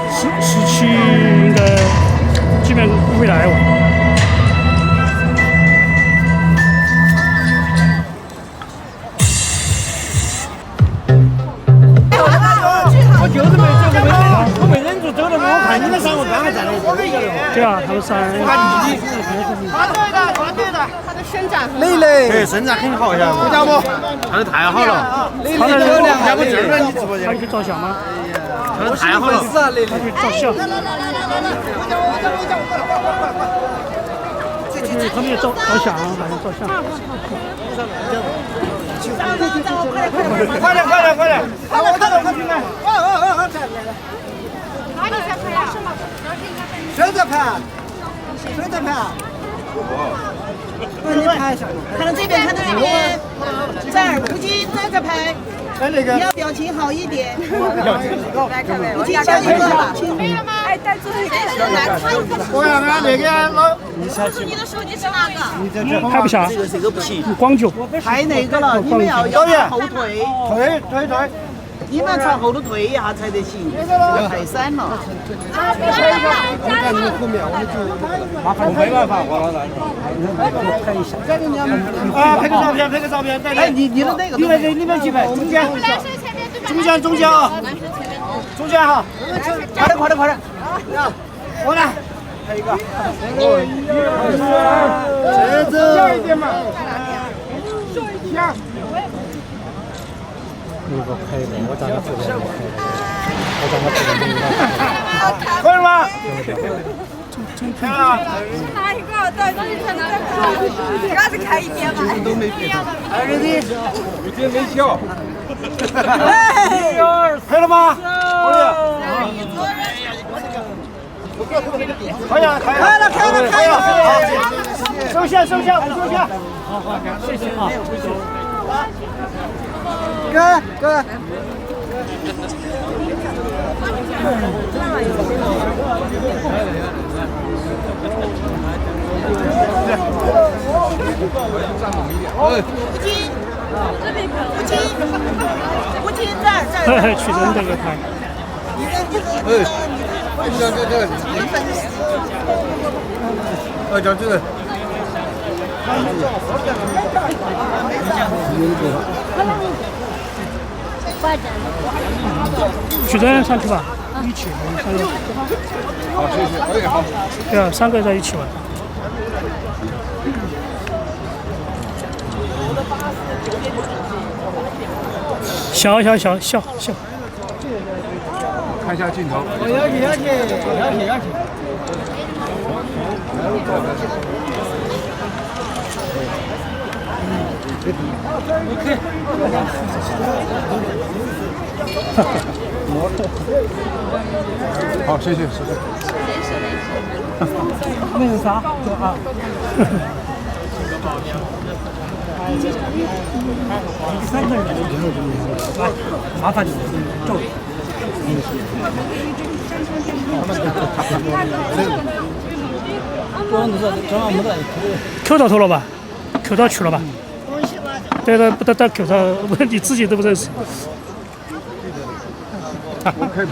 17应该基本不会来哦。我就是没走过，我没忍住走了，我看你们三个刚才站在一起。对啊，他们三。团队的，他的伸展很好。磊磊，对，伸展很好呀，不家不？他的太好了。磊磊漂亮，要不这儿你直播间？他可以照相吗？他的太好了。是啊，磊磊。他可以照相。他们也照相，反正照相。快点！我看到他平台。哪里在拍呀？谁在拍？你拍一下。看到这边，这儿，估计这个拍。你要表情好一点。不紧张一个了。没了吗？哎，带自己我看看那个老。你的手机是哪个？拍不下。这个不行。光脚。拍那个了，你们要后退。退。你们朝后头退一下才得行，太闪了。我没办法，我老大。拍一下。啊，拍个照片。哎，你的那个。你们去拍，中间啊，中间哈。快点。我来。拍一个。小一点嘛。快了吗？看了。哪一个？对，这个是看一遍嘛。都没拍。哎，我今天没笑。拍了吗？开了。收下。好，谢谢啊。哥。不进这儿。去扔这个拍。叫这个。去扔上去吧，一起3个。好，谢谢。对啊，3个在一起玩。笑。看一下镜头。要去。好，谢谢。那是啥？啊。3个人，来，麻烦你照。Q 到头了吧？Q 到去了吧？对，不得Q 到，你自己都不认识。可以吗？